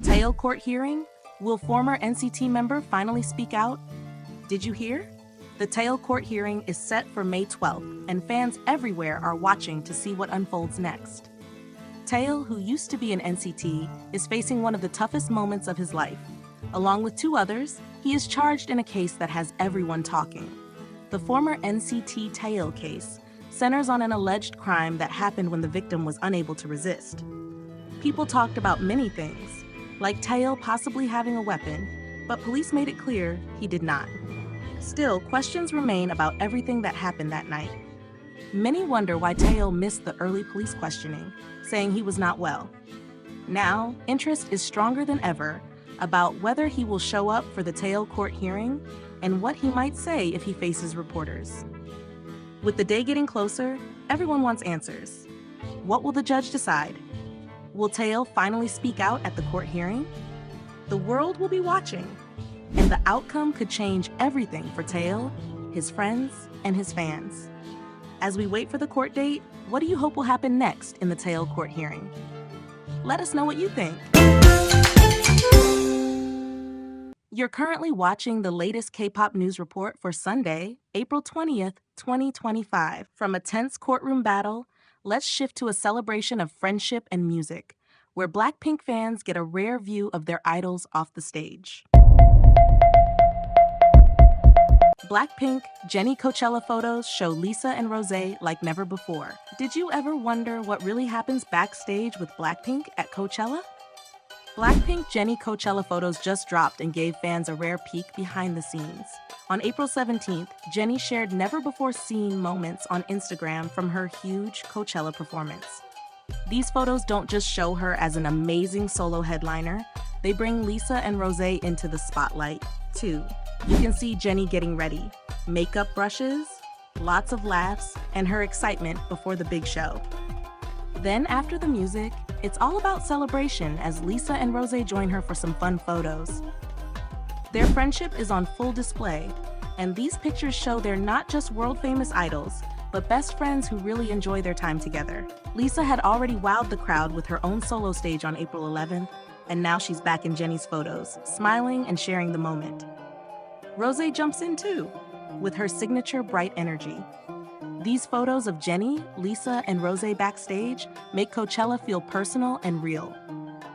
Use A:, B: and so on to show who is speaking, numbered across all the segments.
A: Taeil court hearing? Will former NCT member finally speak out? Did you hear? The Taeil court hearing is set for May 12th, and fans everywhere are watching to see what unfolds next. Taeil, who used to be an NCT, is facing one of the toughest moments of his life. Along with two others, he is charged in a case that has everyone talking. The former NCT Taeil case centers on an alleged crime that happened when the victim was unable to resist. People talked about many things, like Taeil possibly having a weapon, but police made it clear he did not. Still, questions remain about everything that happened that night. Many wonder why Taeil missed the early police questioning, saying he was not well. Now, interest is stronger than ever about whether he will show up for the Taeil court hearing and what he might say if he faces reporters. With the day getting closer, everyone wants answers. What will the judge decide? Will Taeil finally speak out at the court hearing? The world will be watching, and the outcome could change everything for Taeil, his friends, and his fans. As we wait for the court date, what do you hope will happen next in the Taeil court hearing? Let us know what you think. You're currently watching the latest K-pop news report for Sunday, April 20th, 2025. From a tense courtroom battle, let's shift to a celebration of friendship and music, where BLACKPINK fans get a rare view of their idols off the stage. BLACKPINK Jennie Coachella photos show Lisa and Rosé like never before. Did you ever wonder what really happens backstage with BLACKPINK at Coachella? BLACKPINK Jennie Coachella photos just dropped and gave fans a rare peek behind the scenes. On April 17th, Jennie shared never-before-seen moments on Instagram from her huge Coachella performance. These photos don't just show her as an amazing solo headliner, they bring Lisa and Rosé into the spotlight, too. You can see Jennie getting ready, makeup brushes, lots of laughs, and her excitement before the big show. Then after the music, it's all about celebration as Lisa and Rosé join her for some fun photos. Their friendship is on full display, and these pictures show they're not just world-famous idols, but best friends who really enjoy their time together. Lisa had already wowed the crowd with her own solo stage on April 11th, and now she's back in Jennie's photos, smiling and sharing the moment. Rosé jumps in too, with her signature bright energy. These photos of Jennie, Lisa, and Rosé backstage make Coachella feel personal and real.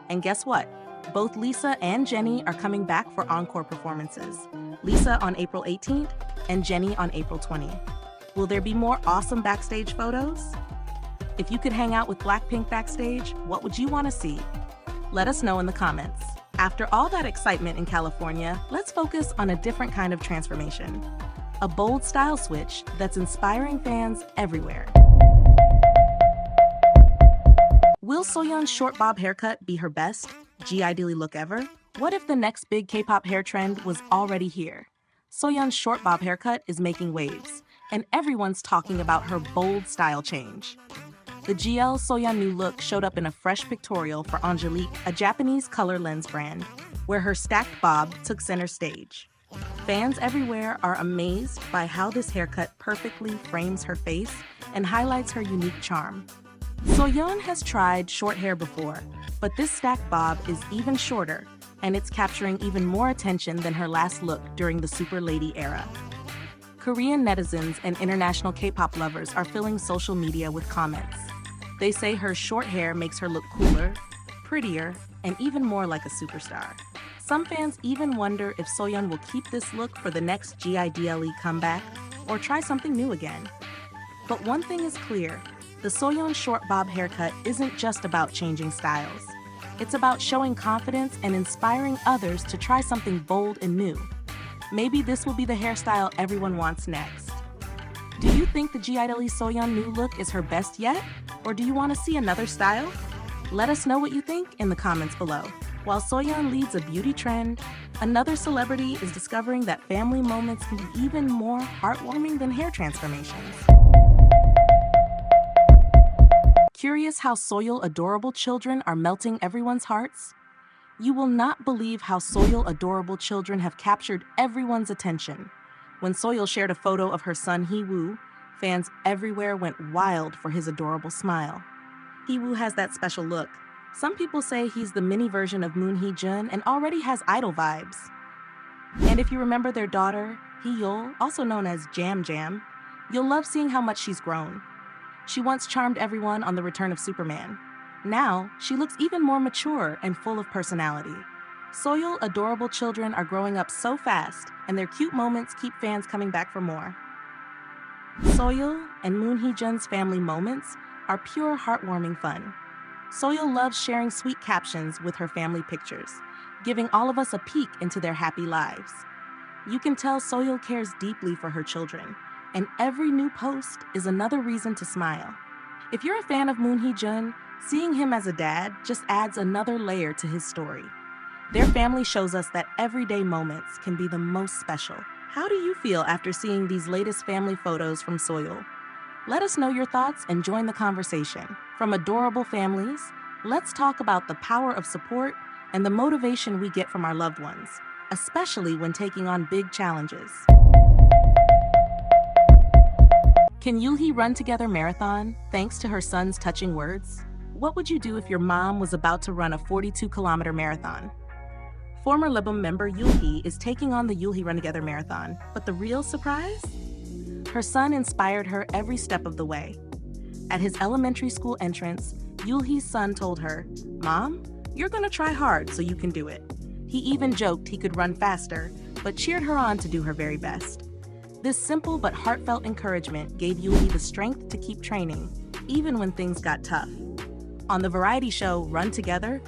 A: And guess what? Both Lisa and Jennie are coming back for encore performances. Lisa on April 18th and Jennie on April 20th. Will there be more awesome backstage photos? If you could hang out with BLACKPINK backstage, what would you want to see? Let us know in the comments. After all that excitement in California, let's focus on a different kind of transformation. A bold style switch that's inspiring fans everywhere. Will Soyeon's short bob haircut be her best I-DLE look ever? What if the next big K-pop hair trend was already here? Soyeon's short bob haircut is making waves, and everyone's talking about her bold style change. The I-DLE Soyeon new look showed up in a fresh pictorial for Angelique, a Japanese color lens brand, where her stacked bob took center stage. Fans everywhere are amazed by how this haircut perfectly frames her face and highlights her unique charm. Soyeon has tried short hair before, but this stacked bob is even shorter, and it's capturing even more attention than her last look during the Super Lady era. Korean netizens and international K-pop lovers are filling social media with comments. They say her short hair makes her look cooler, prettier, and even more like a superstar. Some fans even wonder if Soyeon will keep this look for the next I-DLE comeback or try something new again. But one thing is clear, the Soyeon short bob haircut isn't just about changing styles. It's about showing confidence and inspiring others to try something bold and new. Maybe this will be the hairstyle everyone wants next. Do you think the I-DLE Soyeon new look is her best yet? Or do you want to see another style? Let us know what you think in the comments below. While Soyeon leads a beauty trend, another celebrity is discovering that family moments can be even more heartwarming than hair transformations. Curious how Soyeon adorable children are melting everyone's hearts? You will not believe how Soyeon adorable children have captured everyone's attention. When Soyeon shared a photo of her son Hee-woo, fans everywhere went wild for his adorable smile. Hee-woo has that special look, Some people say he's the mini version of Moon Hee-jun and already has idol vibes. And if you remember their daughter, I-DLE, also known as Jam Jam, you'll love seeing how much she's grown. She once charmed everyone on The Return of Superman. Now, she looks even more mature and full of personality. Soyeon adorable children are growing up so fast, and their cute moments keep fans coming back for more. Soyeon and Moon Hee-jun's family moments are pure heartwarming fun. Soyeon loves sharing sweet captions with her family pictures, giving all of us a peek into their happy lives. You can tell Soyeon cares deeply for her children, and every new post is another reason to smile. If you're a fan of Moon Hee-jun, seeing him as a dad just adds another layer to his story. Their family shows us that everyday moments can be the most special. How do you feel after seeing these latest family photos from Soyeon? Let us know your thoughts and join the conversation. From adorable families, let's talk about the power of support and the motivation we get from our loved ones, especially when taking on big challenges. Can I-DLE run together marathon thanks to her son's touching words? What would you do if your mom was about to run a 42-kilometer marathon? Former Libum member I-DLE is taking on the I-DLE Run Together marathon, but the real surprise? Her son inspired her every step of the way. At his elementary school entrance, I-DLE's son told her, "Mom, you're gonna try hard so you can do it." He even joked he could run faster, but cheered her on to do her very best. This simple but heartfelt encouragement gave I-DLE the strength to keep training, even when things got tough. On the variety show Run Together,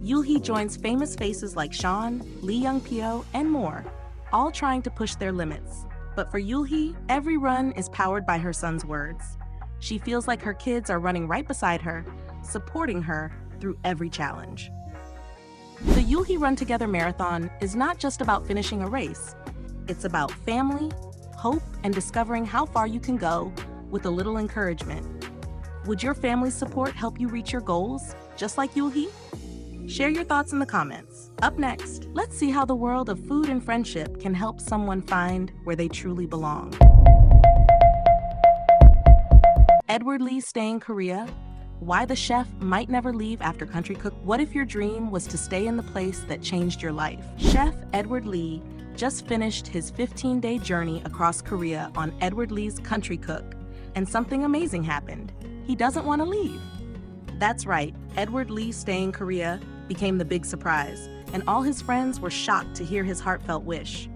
A: I-DLE joins famous faces like Sean, Lee Young-pyo, and more, all trying to push their limits. But for I-DLE, every run is powered by her son's words. She feels like her kids are running right beside her, supporting her through every challenge. The I-DLE Run Together marathon is not just about finishing a race. It's about family, hope, and discovering how far you can go with a little encouragement. Would your family's support help you reach your goals, just like I-DLE? Share your thoughts in the comments. Up next, let's see how the world of food and friendship can help someone find where they truly belong. I-DLE stay in Korea? Why the chef might never leave after Country Cook? What if your dream was to stay in the place that changed your life? Chef I-DLE just finished his 15-day journey across Korea on I-DLE's Country Cook, and something amazing happened. He doesn't want to leave. That's right, I-DLE stay in Korea became the big surprise, and all his friends were shocked to hear his heartfelt wish.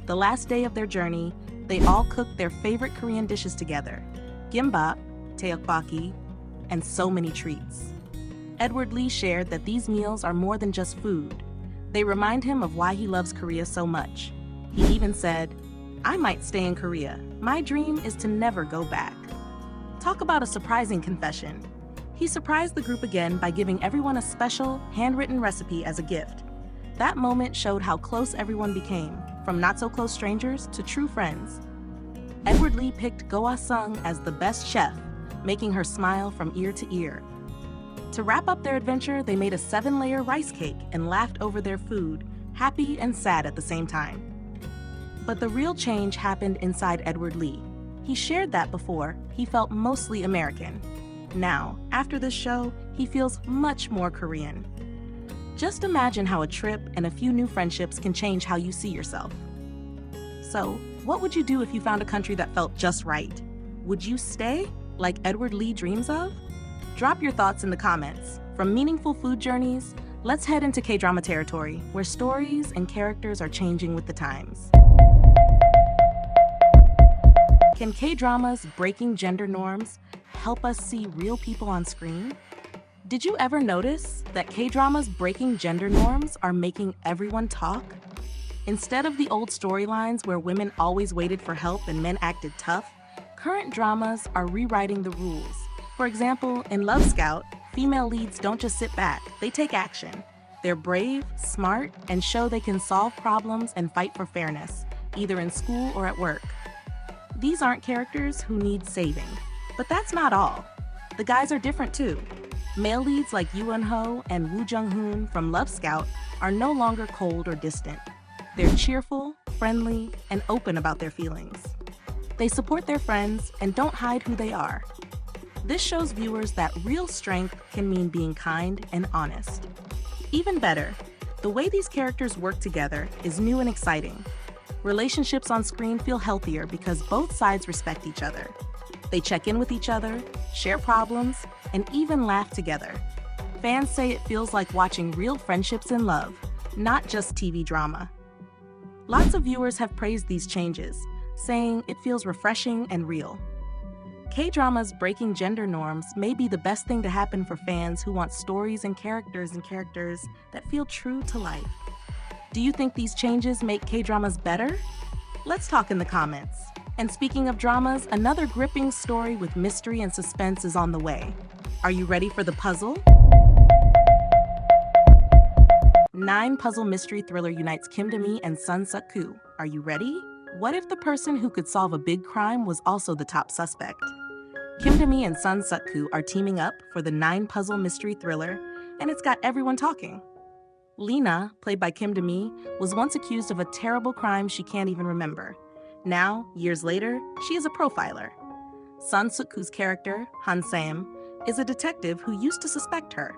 A: The last day of their journey, they all cooked their favorite Korean dishes together: gimbap, taeil, and so many treats. I-DLE shared that these meals are more than just food. They remind him of why he loves Korea so much. He even said, "I might stay in Korea. My dream is to never go back." Talk about a surprising confession. He surprised the group again by giving everyone a special, handwritten recipe as a gift. That moment showed how close everyone became, from not-so-close strangers to true friends. I-DLE picked Go Ah-sung as the best chef, making her smile from ear to ear. To wrap up their adventure, they made a 7-layer rice cake and laughed over their food, happy and sad at the same time. But the real change happened inside I-DLE. He shared that before, he felt mostly American. Now, after this show, he feels much more Korean. Just imagine how a trip and a few new friendships can change how you see yourself. So, what would you do if you found a country that felt just right? Would you stay, like I-DLE dreams of? Drop your thoughts in the comments. From meaningful food journeys, let's head into K-drama territory, where stories and characters are changing with the times. Can K-dramas breaking gender norms help us see real people on screen? Did you ever notice that K-dramas breaking gender norms are making everyone talk? Instead of the old storylines where women always waited for help and men acted tough, current dramas are rewriting the rules. For example, in Love Scout, female leads don't just sit back, they take action. They're brave, smart, and show they can solve problems and fight for fairness, either in school or at work. These aren't characters who need saving. But that's not all. The guys are different too. Male leads like Yoo Eun-ho and Woo Jung-hoon from Love Scout are no longer cold or distant. They're cheerful, friendly, and open about their feelings. They support their friends and don't hide who they are. This shows viewers that real strength can mean being kind and honest. Even better, the way these characters work together is new and exciting. Relationships on screen feel healthier because both sides respect each other. They check in with each other, share problems, and even laugh together. Fans say it feels like watching real friendships and love, not just TV drama. Lots of viewers have praised these changes, saying it feels refreshing and real. K-dramas breaking gender norms may be the best thing to happen for fans who want stories and characters that feel true to life. Do you think these changes make K-dramas better? Let's talk in the comments. And speaking of dramas, another gripping story with mystery and suspense is on the way. Are you ready for the puzzle? 9 puzzle mystery thriller unites Kim Da-mi and Sun Suk-koo. Are you ready? What if the person who could solve a big crime was also the top suspect? Kim Da-mi and Sun Suk-koo are teaming up for the 9 puzzle mystery thriller, and it's got everyone talking. Lena, played by Kim Da-mi, was once accused of a terrible crime she can't even remember. Now, years later, she is a profiler. Sun Suk-koo's character, Han Sam, is a detective who used to suspect her.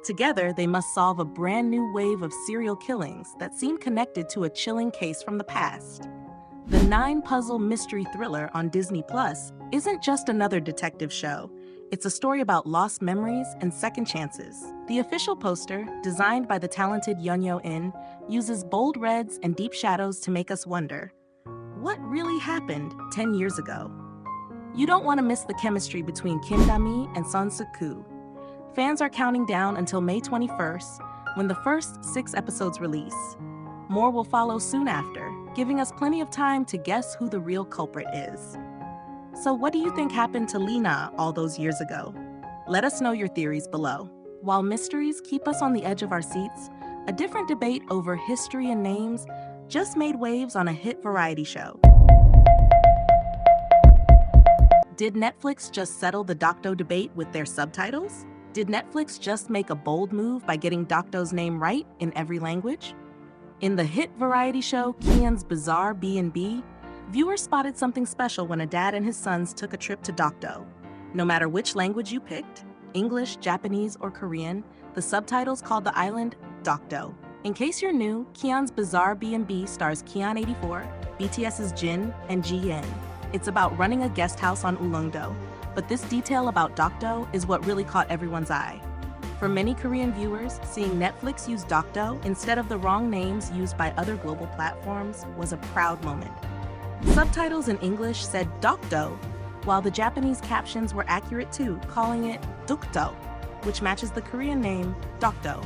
A: Together, they must solve a brand new wave of serial killings that seem connected to a chilling case from the past. The 9 puzzle mystery thriller on Disney Plus isn't just another detective show. It's a story about lost memories and second chances. The official poster, designed by the talented Yeon In, uses bold reds and deep shadows to make us wonder, what really happened 10 years ago? You don't want to miss the chemistry between Kim Da-mi and Sun Suk-koo. Fans are counting down until May 21st, when the first 6 episodes release. More will follow soon after, giving us plenty of time to guess who the real culprit is. So what do you think happened to Lena all those years ago? Let us know your theories below. While mysteries keep us on the edge of our seats, a different debate over history and names just made waves on a hit variety show. Did Netflix just settle the Dokdo debate with their subtitles? Did Netflix just make a bold move by getting Dokdo's name right in every language? In the hit variety show Kian's Bizarre B&B, viewers spotted something special when a dad and his sons took a trip to Dokdo. No matter which language you picked, English, Japanese, or Korean, the subtitles called the island Dokdo. In case you're new, Kian's Bizarre B&B stars Kian84, BTS's Jin, and Ji-Yeon. It's about running a guest house on Ulleungdo, but this detail about Dokdo is what really caught everyone's eye. For many Korean viewers, seeing Netflix use Dokdo instead of the wrong names used by other global platforms was a proud moment. Subtitles in English said Dokdo, while the Japanese captions were accurate too, calling it Dukdo, which matches the Korean name Dokdo.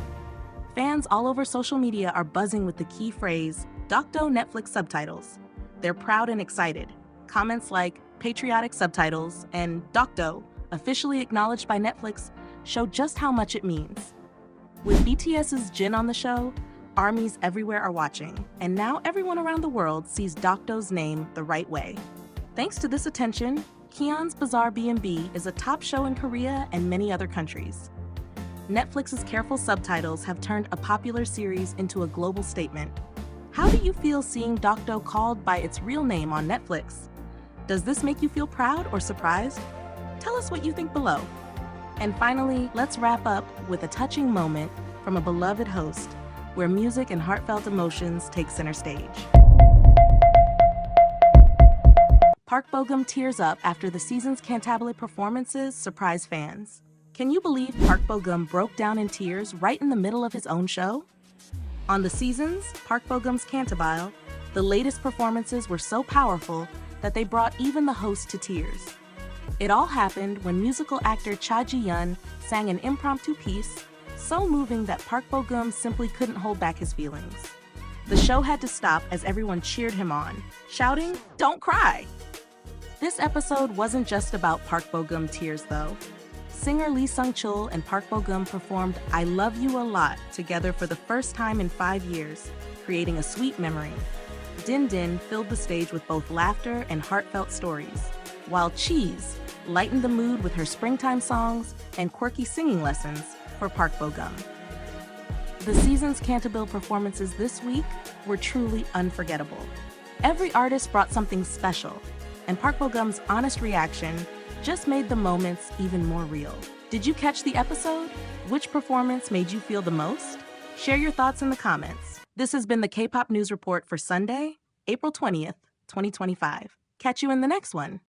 A: Fans all over social media are buzzing with the key phrase, Dokdo Netflix subtitles. They're proud and excited. Comments like patriotic subtitles and Dokdo, officially acknowledged by Netflix, show just how much it means. With BTS's Jin on the show, armies everywhere are watching, and now everyone around the world sees Dokdo's name the right way. Thanks to this attention, Kian's Bizarre B&B is a top show in Korea and many other countries. Netflix's careful subtitles have turned a popular series into a global statement. How do you feel seeing Dokdo called by its real name on Netflix? Does this make you feel proud or surprised? Tell us what you think below. And finally, let's wrap up with a touching moment from a beloved host, where music and heartfelt emotions take center stage. Park Bo-gum tears up after the season's Cantabile performances surprise fans. Can you believe Park Bo-gum broke down in tears right in the middle of his own show? On the season's Park Bo-gum's Cantabile, the latest performances were so powerful that they brought even the host to tears. It all happened when musical actor Cha Ji-yeon sang an impromptu piece, so moving that Park Bo-gum simply couldn't hold back his feelings. The show had to stop as everyone cheered him on, shouting, "Don't cry!" This episode wasn't just about Park Bo-gum tears, though. Singer Lee Sung-chul and Park Bo-gum performed I Love You a Lot together for the first time in 5 years, creating a sweet memory. Din Din filled the stage with both laughter and heartfelt stories, while Cheese lightened the mood with her springtime songs and quirky singing lessons for Park Bo-gum. The season's Cantabile performances this week were truly unforgettable. Every artist brought something special, and Park Bo-gum's honest reaction just made the moments even more real. Did you catch the episode? Which performance made you feel the most? Share your thoughts in the comments. This has been the K-pop News Report for Sunday, April 20th, 2025. Catch you in the next one.